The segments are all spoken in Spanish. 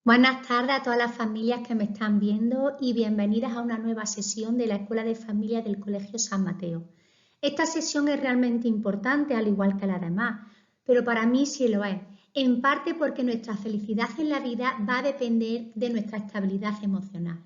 Buenas tardes a todas las familias que me están viendo y bienvenidas a una nueva sesión de la Escuela de Familias del Colegio San Mateo. Esta sesión es realmente importante, al igual que la demás, pero para mí sí lo es, en parte porque nuestra felicidad en la vida va a depender de nuestra estabilidad emocional.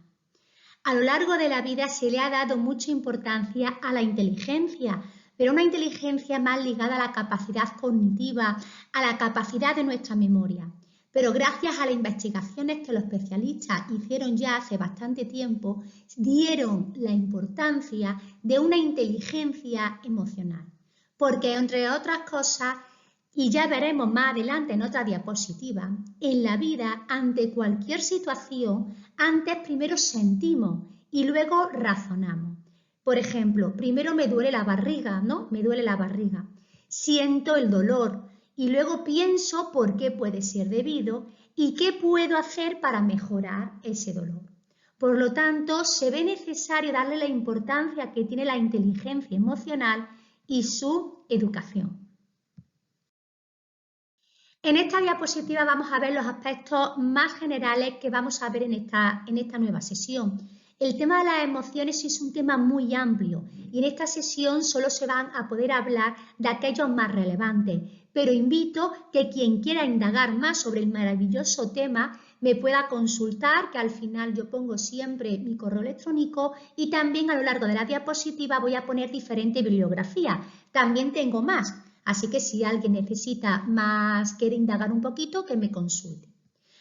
A lo largo de la vida se le ha dado mucha importancia a la inteligencia, pero una inteligencia más ligada a la capacidad cognitiva, a la capacidad de nuestra memoria. Pero gracias a las investigaciones que los especialistas hicieron ya hace bastante tiempo, dieron la importancia de una inteligencia emocional. Porque, entre otras cosas, y ya veremos más adelante en otra diapositiva, en la vida, ante cualquier situación, antes primero sentimos y luego razonamos. Por ejemplo, primero me duele la barriga, ¿no? Me duele la barriga. Siento el dolor y luego pienso por qué puede ser debido y qué puedo hacer para mejorar ese dolor. Por lo tanto, se ve necesario darle la importancia que tiene la inteligencia emocional y su educación. En esta diapositiva vamos a ver los aspectos más generales que vamos a ver en esta nueva sesión. El tema de las emociones es un tema muy amplio y en esta sesión solo se van a poder hablar de aquellos más relevantes, pero invito que quien quiera indagar más sobre el maravilloso tema me pueda consultar, que al final yo pongo siempre mi correo electrónico y también a lo largo de la diapositiva voy a poner diferentes bibliografías. También tengo más. Así que si alguien necesita más, quiere indagar un poquito, que me consulte.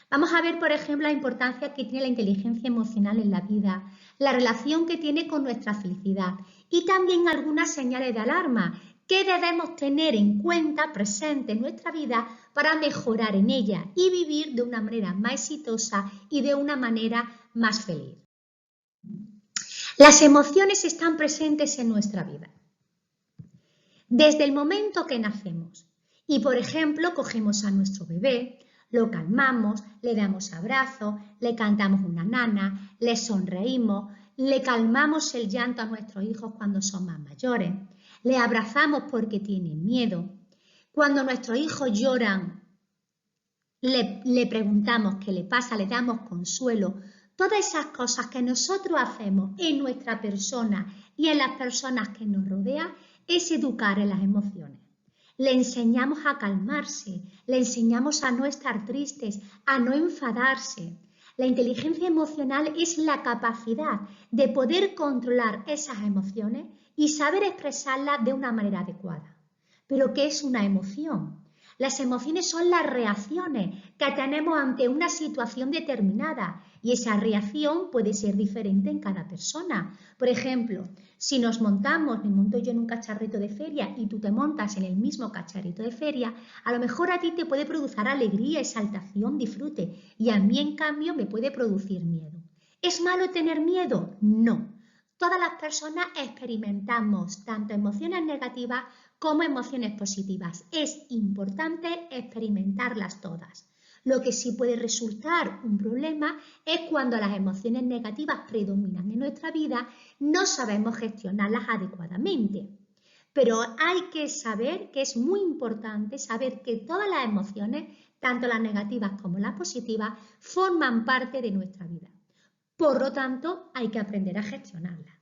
Vamos a ver, por ejemplo, la importancia que tiene la inteligencia emocional en la vida, la relación que tiene con nuestra felicidad y también algunas señales de alarma que debemos tener en cuenta presente en nuestra vida para mejorar en ella y vivir de una manera más exitosa y de una manera más feliz. Las emociones están presentes en nuestra vida desde el momento que nacemos. Y, por ejemplo, cogemos a nuestro bebé, lo calmamos, le damos abrazos, le cantamos una nana, le sonreímos, le calmamos el llanto a nuestros hijos cuando son más mayores, le abrazamos porque tienen miedo. Cuando nuestros hijos lloran, le preguntamos qué le pasa, le damos consuelo. Todas esas cosas que nosotros hacemos en nuestra persona y en las personas que nos rodean es educar en las emociones. Le enseñamos a calmarse, le enseñamos a no estar tristes, a no enfadarse. La inteligencia emocional es la capacidad de poder controlar esas emociones y saber expresarlas de una manera adecuada. ¿Pero qué es una emoción? Las emociones son las reacciones que tenemos ante una situación determinada y esa reacción puede ser diferente en cada persona. Por ejemplo, si me monto yo en un cacharrito de feria y tú te montas en el mismo cacharrito de feria, a lo mejor a ti te puede producir alegría, exaltación, disfrute y a mí en cambio me puede producir miedo. ¿Es malo tener miedo? No. Todas las personas experimentamos tanto emociones negativas como emociones positivas. Es importante experimentarlas todas. Lo que sí puede resultar un problema es cuando las emociones negativas predominan en nuestra vida, no sabemos gestionarlas adecuadamente. Pero hay que saber que es muy importante saber que todas las emociones, tanto las negativas como las positivas, forman parte de nuestra vida. Por lo tanto, hay que aprender a gestionarlas.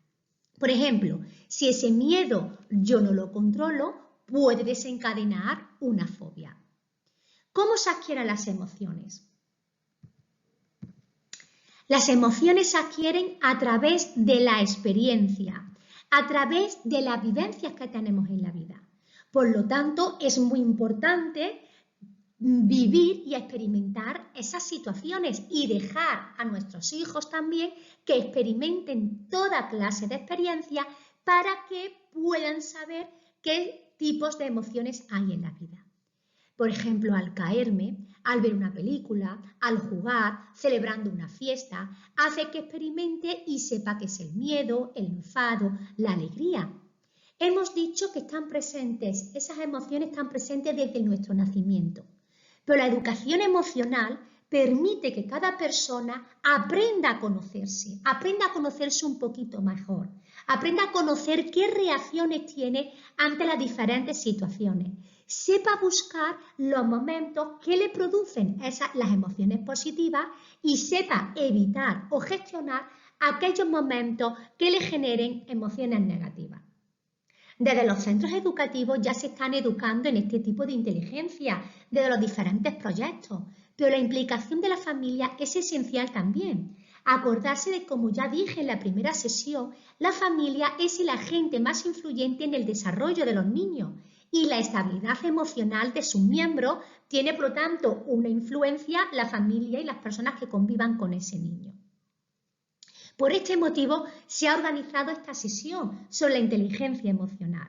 Por ejemplo, si ese miedo yo no lo controlo, puede desencadenar una fobia. ¿Cómo se adquieren las emociones? Las emociones se adquieren a través de la experiencia, a través de las vivencias que tenemos en la vida. Por lo tanto, es muy importante vivir y experimentar esas situaciones y dejar a nuestros hijos también que experimenten toda clase de experiencias para que puedan saber qué tipos de emociones hay en la vida. Por ejemplo, al caerme, al ver una película, al jugar, celebrando una fiesta, hace que experimente y sepa qué es el miedo, el enfado, la alegría. Hemos dicho que están presentes, esas emociones están presentes desde nuestro nacimiento. Pero la educación emocional permite que cada persona aprenda a conocerse un poquito mejor, aprenda a conocer qué reacciones tiene ante las diferentes situaciones. sepa buscar los momentos que le producen las emociones positivas y sepa evitar o gestionar aquellos momentos que le generen emociones negativas. Desde los centros educativos ya se están educando en este tipo de inteligencia, desde los diferentes proyectos, pero la implicación de la familia es esencial también. Acordarse de, como ya dije en la primera sesión, la familia es el agente más influyente en el desarrollo de los niños y la estabilidad emocional de sus miembros tiene, por lo tanto, una influencia la familia y las personas que convivan con ese niño. Por este motivo se ha organizado esta sesión sobre la inteligencia emocional.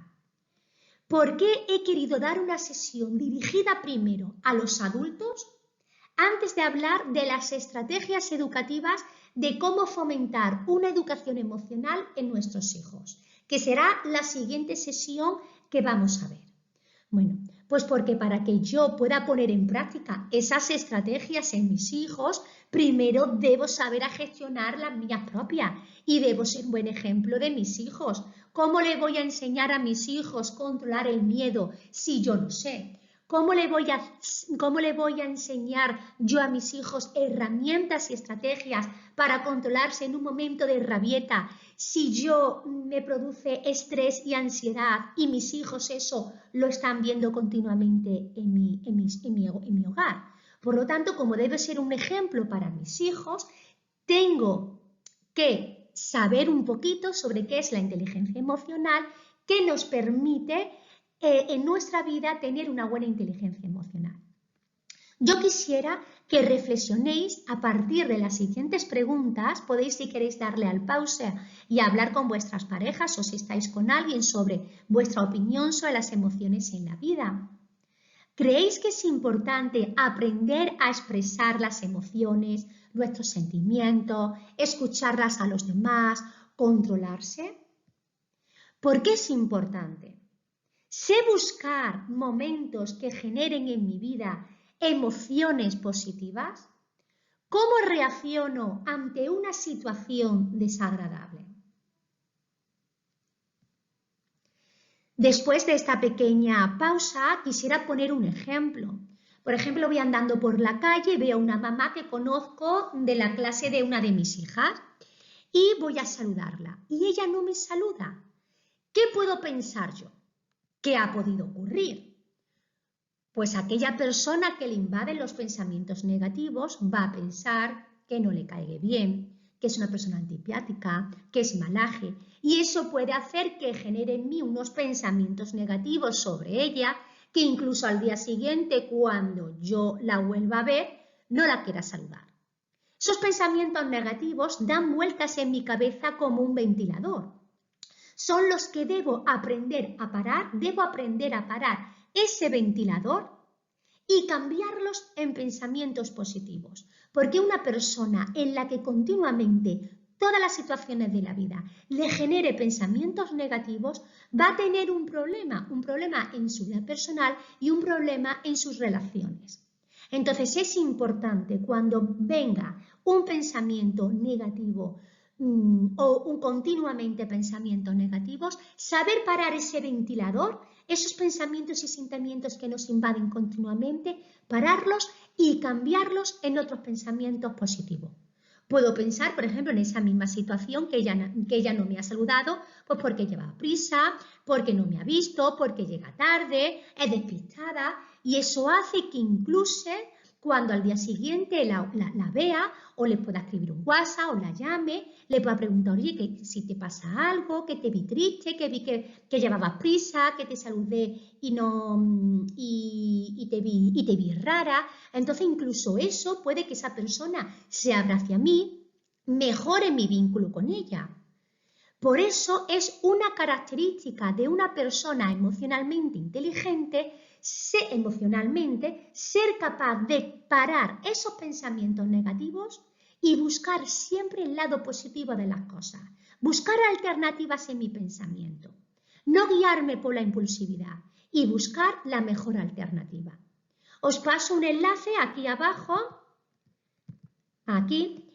¿Por qué he querido dar una sesión dirigida primero a los adultos antes de hablar de las estrategias educativas de cómo fomentar una educación emocional en nuestros hijos? Que será la siguiente sesión que vamos a ver. Bueno, pues porque para que yo pueda poner en práctica esas estrategias en mis hijos, primero debo saber a gestionar las mías propias y debo ser buen ejemplo de mis hijos. ¿Cómo le voy a enseñar a mis hijos a controlar el miedo si yo no sé? ¿Cómo le voy a enseñar yo a mis hijos herramientas y estrategias para controlarse en un momento de rabieta si yo me produce estrés y ansiedad y mis hijos eso lo están viendo continuamente en mi hogar? Por lo tanto, como debe ser un ejemplo para mis hijos, tengo que saber un poquito sobre qué es la inteligencia emocional que nos permite en nuestra vida tener una buena inteligencia emocional. Yo quisiera que reflexionéis a partir de las siguientes preguntas. Podéis, si queréis, darle al pause y hablar con vuestras parejas o si estáis con alguien sobre vuestra opinión sobre las emociones en la vida. ¿Creéis que es importante aprender a expresar las emociones, nuestros sentimientos, escucharlas a los demás, controlarse? ¿Por qué es importante? ¿Sé buscar momentos que generen en mi vida emociones positivas? ¿Cómo reacciono ante una situación desagradable? Después de esta pequeña pausa, quisiera poner un ejemplo. Por ejemplo, voy andando por la calle y veo a una mamá que conozco de la clase de una de mis hijas y voy a saludarla y ella no me saluda. ¿Qué puedo pensar yo? ¿Qué ha podido ocurrir? Pues aquella persona que le invaden los pensamientos negativos va a pensar que no le caiga bien, que es una persona antipática, que es malaje, y eso puede hacer que genere en mí unos pensamientos negativos sobre ella, que incluso al día siguiente, cuando yo la vuelva a ver, no la quiera saludar. Esos pensamientos negativos dan vueltas en mi cabeza como un ventilador. Son los que debo aprender a parar ese ventilador y cambiarlos en pensamientos positivos. Porque una persona en la que continuamente todas las situaciones de la vida le genere pensamientos negativos va a tener un problema en su vida personal y un problema en sus relaciones. Entonces es importante cuando venga un pensamiento negativo o continuamente pensamientos negativos, saber parar ese ventilador, esos pensamientos y sentimientos que nos invaden continuamente, pararlos y cambiarlos en otros pensamientos positivos. Puedo pensar, por ejemplo, en esa misma situación que ella no me ha saludado, pues porque lleva prisa, porque no me ha visto, porque llega tarde, es despistada, y eso hace que incluso cuando al día siguiente la vea o le pueda escribir un WhatsApp o la llame, le pueda preguntar, oye, que si te pasa algo, que te vi triste, que vi que llevabas prisa, que te saludé y te vi rara. Entonces incluso eso puede que esa persona se abra hacia mí, mejore mi vínculo con ella. Por eso es una característica de una persona emocionalmente inteligente, ser capaz de parar esos pensamientos negativos y buscar siempre el lado positivo de las cosas, buscar alternativas en mi pensamiento, no guiarme por la impulsividad y buscar la mejor alternativa. Os paso un enlace aquí abajo, aquí,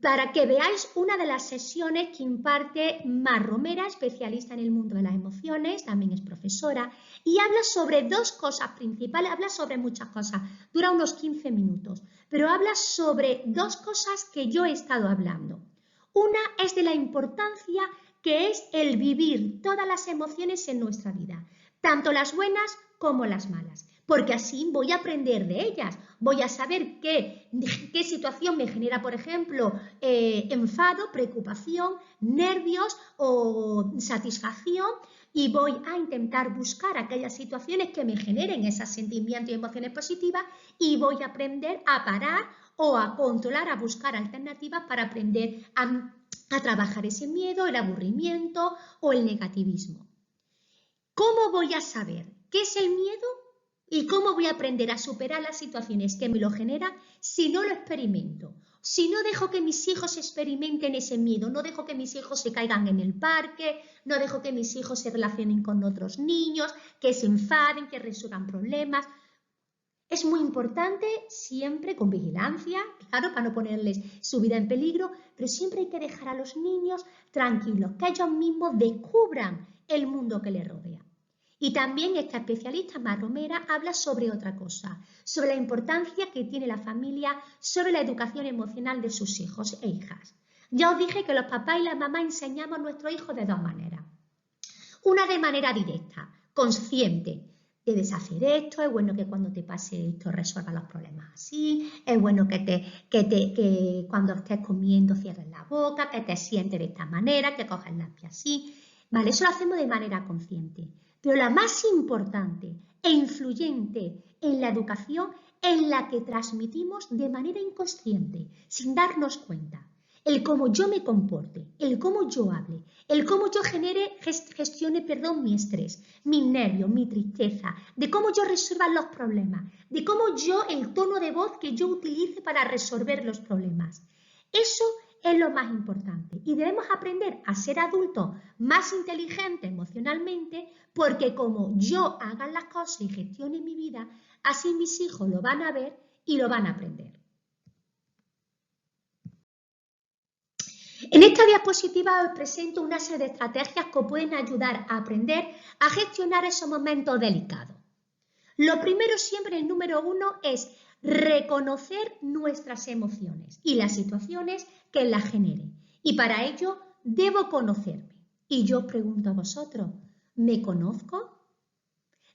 para que veáis una de las sesiones que imparte Mar Romera, especialista en el mundo de las emociones, también es profesora, y habla sobre dos cosas principales, habla sobre muchas cosas, dura unos 15 minutos, pero habla sobre dos cosas que yo he estado hablando. Una es de la importancia que es el vivir todas las emociones en nuestra vida, tanto las buenas como las malas, porque así voy a aprender de ellas, voy a saber qué situación me genera, por ejemplo, enfado, preocupación, nervios o satisfacción, y voy a intentar buscar aquellas situaciones que me generen esos sentimientos y emociones positivas y voy a aprender a parar o a controlar, a buscar alternativas para aprender a trabajar ese miedo, el aburrimiento o el negativismo. ¿Cómo voy a saber qué es el miedo y cómo voy a aprender a superar las situaciones que me lo generan si no lo experimento? Si no dejo que mis hijos experimenten ese miedo, no dejo que mis hijos se caigan en el parque, no dejo que mis hijos se relacionen con otros niños, que se enfaden, que resuelvan problemas. Es muy importante siempre con vigilancia, claro, para no ponerles su vida en peligro, pero siempre hay que dejar a los niños tranquilos, que ellos mismos descubran el mundo que les rodea. Y también esta especialista, Mar Romera, habla sobre otra cosa, sobre la importancia que tiene la familia sobre la educación emocional de sus hijos e hijas. Ya os dije que los papás y las mamás enseñamos a nuestros hijos de dos maneras. Una de manera directa, consciente. Debes hacer esto, es bueno que cuando te pase esto resuelvas los problemas así, es bueno que cuando estés comiendo cierres la boca, que te sientes de esta manera, que cojas el lápiz así. Vale, eso lo hacemos de manera consciente. Pero la más importante e influyente en la educación es la que transmitimos de manera inconsciente, sin darnos cuenta. El cómo yo me comporte, el cómo yo hable, el cómo yo gestione mi estrés, mis nervios, mi tristeza, de cómo yo resuelva los problemas, de cómo yo, el tono de voz que yo utilice para resolver los problemas. Eso es lo más importante y debemos aprender a ser adultos más inteligentes emocionalmente porque como yo haga las cosas y gestione mi vida, así mis hijos lo van a ver y lo van a aprender. En esta diapositiva os presento una serie de estrategias que os pueden ayudar a aprender a gestionar esos momentos delicados. Lo primero siempre, el número uno, es reconocer nuestras emociones y las situaciones que las generen. Y para ello debo conocerme. Y yo os pregunto a vosotros, ¿me conozco?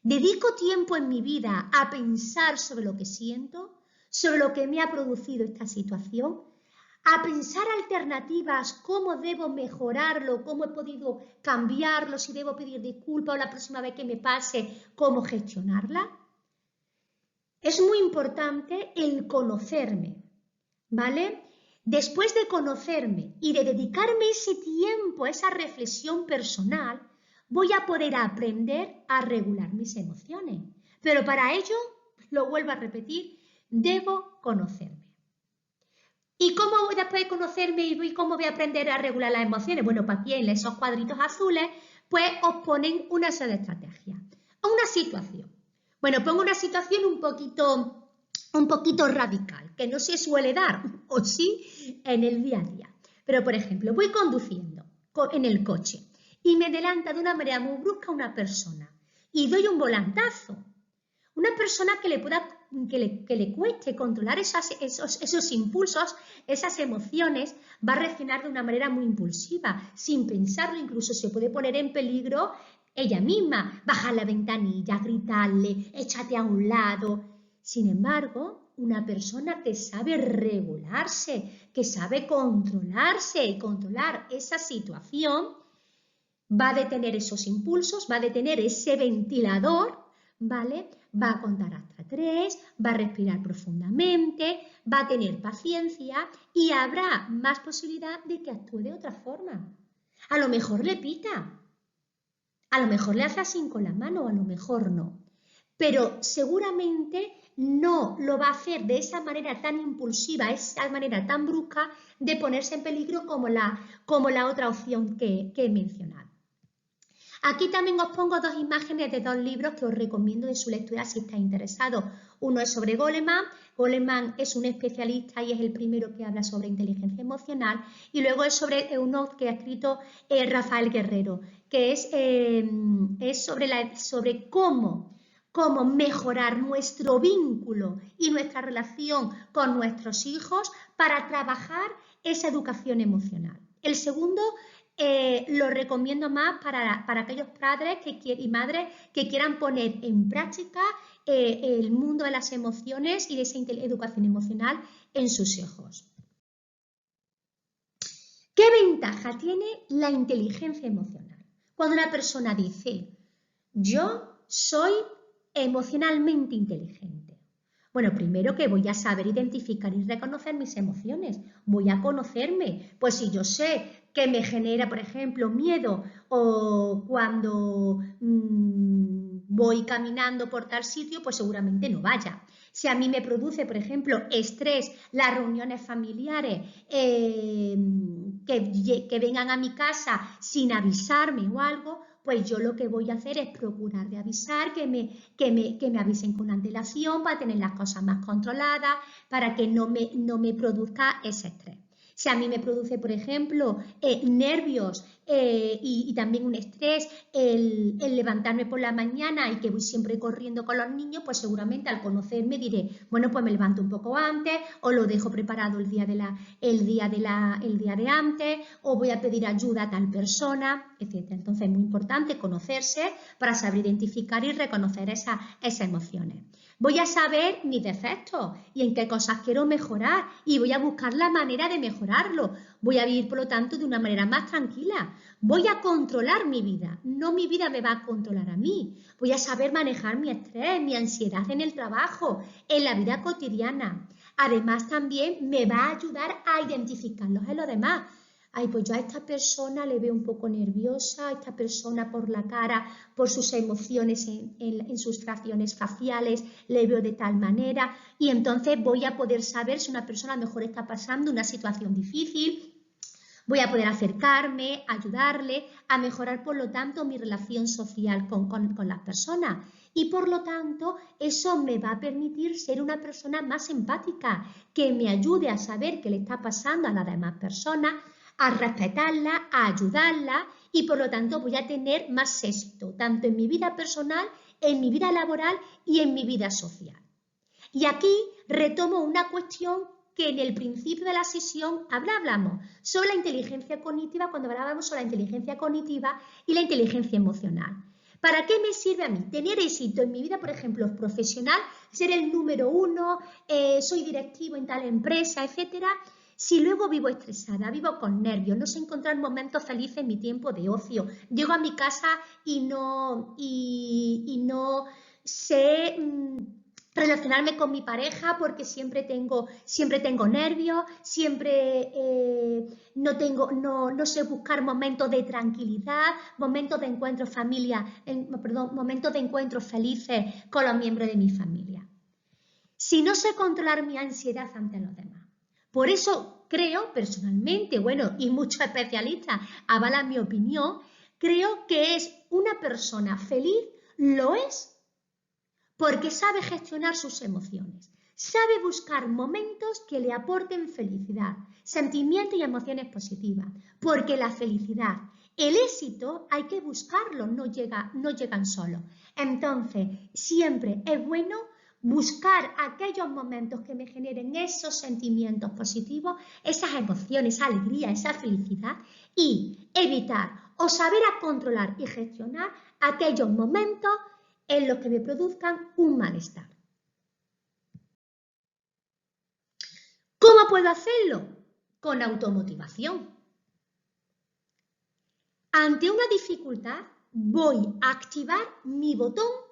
¿Dedico tiempo en mi vida a pensar sobre lo que siento, sobre lo que me ha producido esta situación? A pensar alternativas, cómo debo mejorarlo, cómo he podido cambiarlo, si debo pedir disculpas o la próxima vez que me pase, cómo gestionarla. Es muy importante el conocerme, ¿vale? Después de conocerme y de dedicarme ese tiempo a esa reflexión personal, voy a poder aprender a regular mis emociones. Pero para ello, lo vuelvo a repetir, debo conocerme. ¿Y cómo después de conocerme y cómo voy a aprender a regular las emociones? Bueno, pues aquí en esos cuadritos azules, pues os ponen una serie de estrategias. Una situación. Bueno, pongo una situación un poquito radical, que no se suele dar, o sí, en el día a día. Pero, por ejemplo, voy conduciendo en el coche y me adelanta de una manera muy brusca una persona y doy un volantazo. Una persona que le cueste controlar esos impulsos, esas emociones, va a reaccionar de una manera muy impulsiva, sin pensarlo, incluso se puede poner en peligro ella misma, bajar la ventanilla, gritarle, échate a un lado. Sin embargo, una persona que sabe regularse, que sabe controlarse y controlar esa situación, va a detener esos impulsos, va a detener ese ventilador, ¿vale? Va a contar hasta 3, va a respirar profundamente, va a tener paciencia y habrá más posibilidad de que actúe de otra forma. A lo mejor le pita, a lo mejor le hace así con la mano, a lo mejor no. Pero seguramente no lo va a hacer de esa manera tan impulsiva, esa manera tan brusca de ponerse en peligro como la otra opción que he mencionado. Aquí también os pongo dos imágenes de dos libros que os recomiendo de su lectura si estáis interesados. Uno es sobre Goleman, Goleman es un especialista y es el primero que habla sobre inteligencia emocional, y luego es sobre uno que ha escrito Rafael Guerrero, que es sobre cómo mejorar nuestro vínculo y nuestra relación con nuestros hijos para trabajar esa educación emocional. El segundo lo recomiendo más para aquellos padres y madres que quieran poner en práctica el mundo de las emociones y de esa educación emocional en sus hijos. ¿Qué ventaja tiene la inteligencia emocional? Cuando una persona dice, yo soy emocionalmente inteligente. Bueno, primero que voy a saber identificar y reconocer mis emociones, voy a conocerme. Pues si yo sé que me genera, por ejemplo, miedo o cuando voy caminando por tal sitio, pues seguramente no vaya. Si a mí me produce, por ejemplo, estrés, las reuniones familiares, que vengan a mi casa sin avisarme o algo, pues yo lo que voy a hacer es procurar de avisar, que me avisen con antelación para tener las cosas más controladas, para que no me produzca ese estrés. Si a mí me produce, por ejemplo, nervios y también un estrés el levantarme por la mañana y que voy siempre corriendo con los niños, pues seguramente al conocerme diré, bueno, pues me levanto un poco antes o lo dejo preparado el día de antes o voy a pedir ayuda a tal persona, etc. Entonces es muy importante conocerse para saber identificar y reconocer esas emociones. Voy a saber mis defectos y en qué cosas quiero mejorar y voy a buscar la manera de mejorarlo. Voy a vivir, por lo tanto, de una manera más tranquila. Voy a controlar mi vida, no mi vida me va a controlar a mí. Voy a saber manejar mi estrés, mi ansiedad en el trabajo, en la vida cotidiana. Además, también me va a ayudar a identificarlos en los demás. Ay, pues yo a esta persona le veo un poco nerviosa, a esta persona por la cara, por sus emociones en sus fracciones faciales, le veo de tal manera y entonces voy a poder saber si una persona a lo mejor está pasando una situación difícil. Voy a poder acercarme, ayudarle a mejorar, por lo tanto, mi relación social con las personas. Y, por lo tanto, eso me va a permitir ser una persona más empática, que me ayude a saber qué le está pasando a las demás personas, a respetarla, a ayudarla y, por lo tanto, voy a tener más éxito, tanto en mi vida personal, en mi vida laboral y en mi vida social. Y aquí retomo una cuestión que en el principio de la sesión hablamos sobre la inteligencia cognitiva, cuando hablábamos sobre la inteligencia cognitiva y la inteligencia emocional. ¿Para qué me sirve a mí tener éxito en mi vida, por ejemplo, profesional, ser el número 1, soy directivo en tal empresa, etcétera? Si luego vivo estresada, vivo con nervios, no sé encontrar momentos felices en mi tiempo de ocio, llego a mi casa y no sé relacionarme con mi pareja porque siempre tengo nervios, siempre no sé buscar momentos de tranquilidad, momentos de encuentro momentos de encuentros felices con los miembros de mi familia. Si no sé controlar mi ansiedad ante los demás. Por eso creo personalmente, bueno, y muchos especialistas avalan mi opinión, creo que es una persona feliz, lo es porque sabe gestionar sus emociones, sabe buscar momentos que le aporten felicidad, sentimientos y emociones positivas, porque la felicidad, el éxito hay que buscarlo, no llegan solos. Entonces, siempre es bueno buscar aquellos momentos que me generen esos sentimientos positivos, esas emociones, esa alegría, esa felicidad y evitar o saber a controlar y gestionar aquellos momentos en los que me produzcan un malestar. ¿Cómo puedo hacerlo? Con automotivación. Ante una dificultad voy a activar mi botón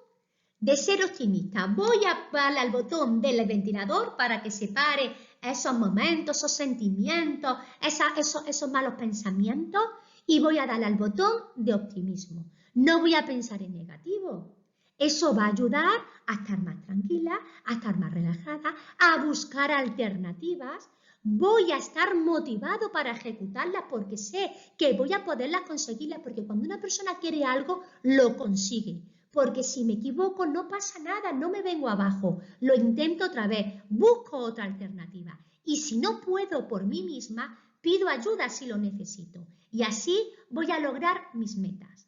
de ser optimista. Voy a darle al botón del ventilador para que se pare esos momentos, esos sentimientos, esos malos pensamientos y voy a darle al botón de optimismo. No voy a pensar en negativo. Eso va a ayudar a estar más tranquila, a estar más relajada, a buscar alternativas. Voy a estar motivado para ejecutarlas porque sé que voy a poderlas conseguirlas, porque cuando una persona quiere algo, lo consigue. porque si me equivoco no pasa nada, no me vengo abajo, lo intento otra vez, busco otra alternativa y si no puedo por mí misma, pido ayuda si lo necesito y así voy a lograr mis metas.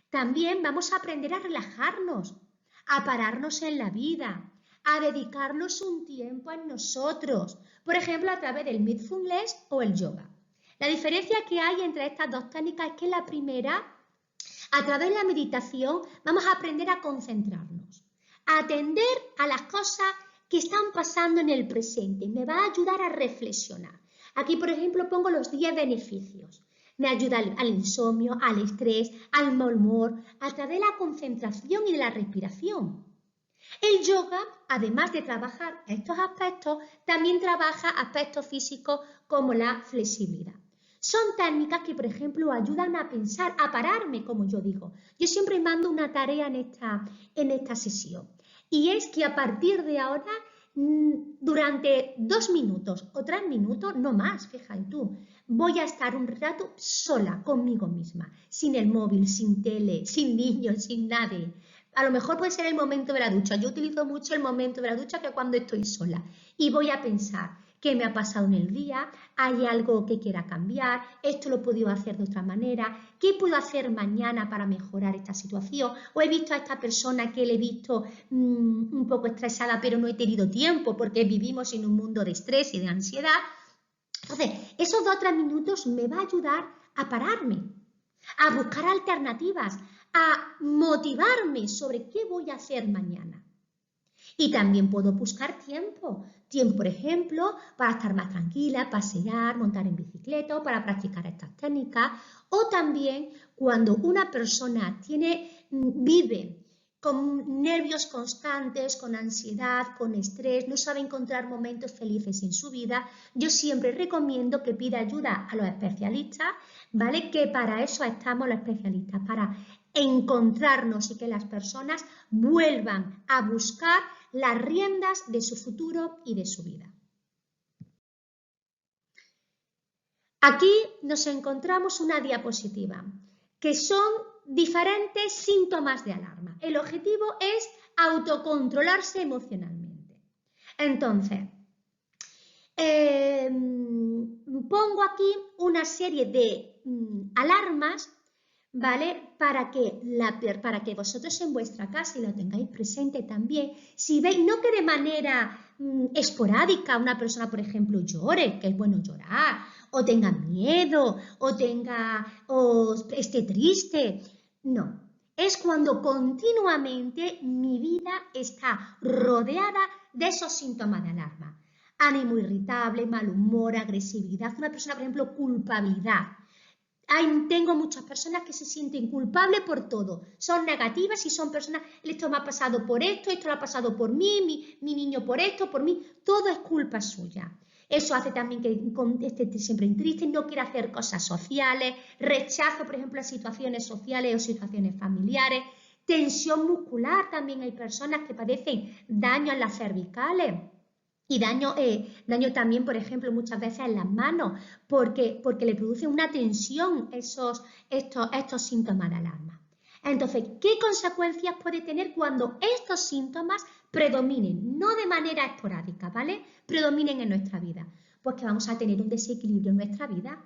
También vamos a aprender a relajarnos, a pararnos en la vida, a dedicarnos un tiempo en nosotros, por ejemplo a través del mindfulness o el yoga. La diferencia que hay entre estas dos técnicas es que la primera, a través de la meditación, vamos a aprender a concentrarnos, a atender a las cosas que están pasando en el presente. Me va a ayudar a reflexionar. Aquí, por ejemplo, pongo los 10 beneficios. Me ayuda al insomnio, al estrés, al mal humor, a través de la concentración y de la respiración. El yoga, además de trabajar estos aspectos, también trabaja aspectos físicos como la flexibilidad. Son técnicas que, por ejemplo, ayudan a pensar, a pararme, como yo digo. Yo siempre mando una tarea en esta sesión y es que a partir de ahora, durante 2 minutos o 3 minutos, no más, fíjate tú, voy a estar un rato sola conmigo misma, sin el móvil, sin tele, sin niños, sin nadie. A lo mejor puede ser el momento de la ducha. Yo utilizo mucho el momento de la ducha que cuando estoy sola y voy a pensar qué me ha pasado en el día, hay algo que quiera cambiar, esto lo he podido hacer de otra manera, qué puedo hacer mañana para mejorar esta situación, o he visto a esta persona que le he visto un poco estresada pero no he tenido tiempo porque vivimos en un mundo de estrés y de ansiedad. Entonces, esos 2 o 3 minutos me va a ayudar a pararme, a buscar alternativas, a motivarme sobre qué voy a hacer mañana. Y también puedo buscar tiempo, por ejemplo, para estar más tranquila, pasear, montar en bicicleta o para practicar estas técnicas. O también cuando una persona vive con nervios constantes, con ansiedad, con estrés, no sabe encontrar momentos felices en su vida, yo siempre recomiendo que pida ayuda a los especialistas, ¿vale? Que para eso estamos los especialistas, para encontrarnos y que las personas vuelvan a buscar las riendas de su futuro y de su vida. Aquí nos encontramos una diapositiva que son diferentes síntomas de alarma. El objetivo es autocontrolarse emocionalmente. Entonces, pongo aquí una serie de alarmas, ¿vale? Para que vosotros en vuestra casa y lo tengáis presente también, si veis, no que de manera esporádica una persona, por ejemplo, llore, que es bueno llorar, o tenga miedo, o esté triste, no. Es cuando continuamente mi vida está rodeada de esos síntomas de alarma. Ánimo irritable, mal humor, agresividad, una persona, por ejemplo, culpabilidad. Tengo muchas personas que se sienten culpables por todo, son negativas y son personas, esto me ha pasado por esto lo ha pasado por mí, mi niño por esto, por mí, todo es culpa suya. Eso hace también que esté siempre triste, no quiere hacer cosas sociales, rechazo, por ejemplo, a situaciones sociales o situaciones familiares, tensión muscular, también hay personas que padecen daño en las cervicales. Y daño también, por ejemplo, muchas veces en las manos, porque le produce una tensión estos síntomas de alarma. Entonces, ¿qué consecuencias puede tener cuando estos síntomas predominen? No de manera esporádica, ¿vale? Predominen en nuestra vida. Pues que vamos a tener un desequilibrio en nuestra vida.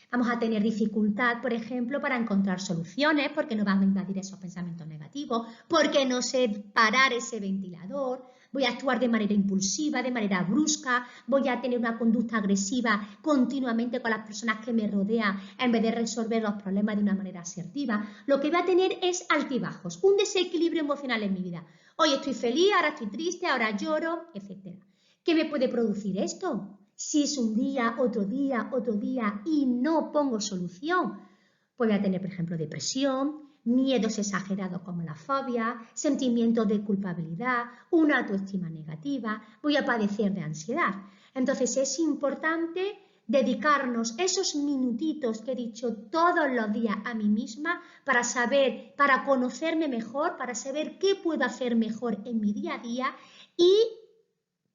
Vamos a tener dificultad, por ejemplo, para encontrar soluciones, porque nos van a invadir esos pensamientos negativos, porque no sé parar ese ventilador, voy a actuar de manera impulsiva, de manera brusca, voy a tener una conducta agresiva continuamente con las personas que me rodean en vez de resolver los problemas de una manera asertiva. Lo que voy a tener es altibajos, un desequilibrio emocional en mi vida. Hoy estoy feliz, ahora estoy triste, ahora lloro, etc. ¿Qué me puede producir esto? Si es un día, otro día y no pongo solución, pues voy a tener, por ejemplo, depresión, miedos exagerados como la fobia, sentimientos de culpabilidad, una autoestima negativa, voy a padecer de ansiedad. Entonces es importante dedicarnos esos minutitos que he dicho todos los días a mí misma para saber, para conocerme mejor, para saber qué puedo hacer mejor en mi día a día y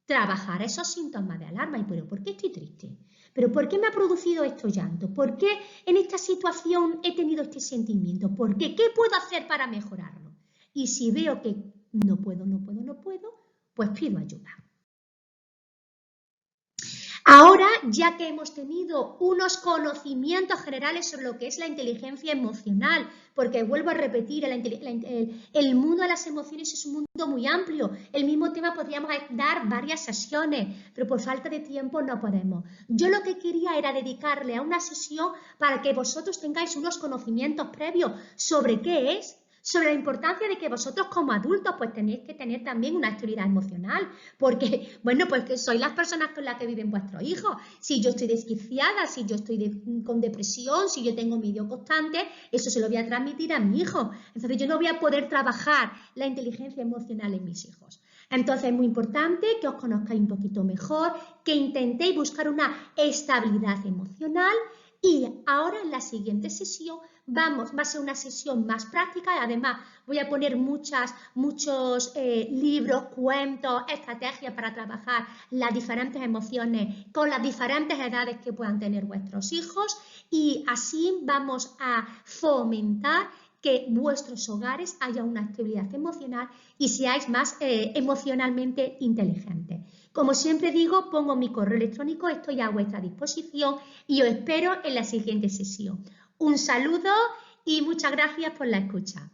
trabajar esos síntomas de alarma. ¿Y pero por qué estoy triste? ¿Pero por qué me ha producido estos llantos? ¿Por qué en esta situación he tenido este sentimiento? ¿Por qué? ¿Qué puedo hacer para mejorarlo? y si veo que no puedo, pues pido ayuda. Ahora, ya que hemos tenido unos conocimientos generales sobre lo que es la inteligencia emocional, porque vuelvo a repetir, el mundo de las emociones es un mundo muy amplio. El mismo tema podríamos dar varias sesiones, pero por falta de tiempo no podemos. Yo lo que quería era dedicarle a una sesión para que vosotros tengáis unos conocimientos previos sobre qué es, sobre la importancia de que vosotros como adultos pues tenéis que tener también una estabilidad emocional, porque, bueno, pues que sois las personas con las que viven vuestros hijos. Si yo estoy desquiciada, si yo estoy con depresión, si yo tengo miedo constante, eso se lo voy a transmitir a mi hijo. Entonces yo no voy a poder trabajar la inteligencia emocional en mis hijos. Entonces es muy importante que os conozcáis un poquito mejor, que intentéis buscar una estabilidad emocional. Y ahora en la siguiente sesión va a ser una sesión más práctica y además voy a poner muchos libros, cuentos, estrategias para trabajar las diferentes emociones con las diferentes edades que puedan tener vuestros hijos y así vamos a fomentar que en vuestros hogares haya una estabilidad emocional y seáis más emocionalmente inteligentes. Como siempre digo, pongo mi correo electrónico, estoy a vuestra disposición y os espero en la siguiente sesión. Un saludo y muchas gracias por la escucha.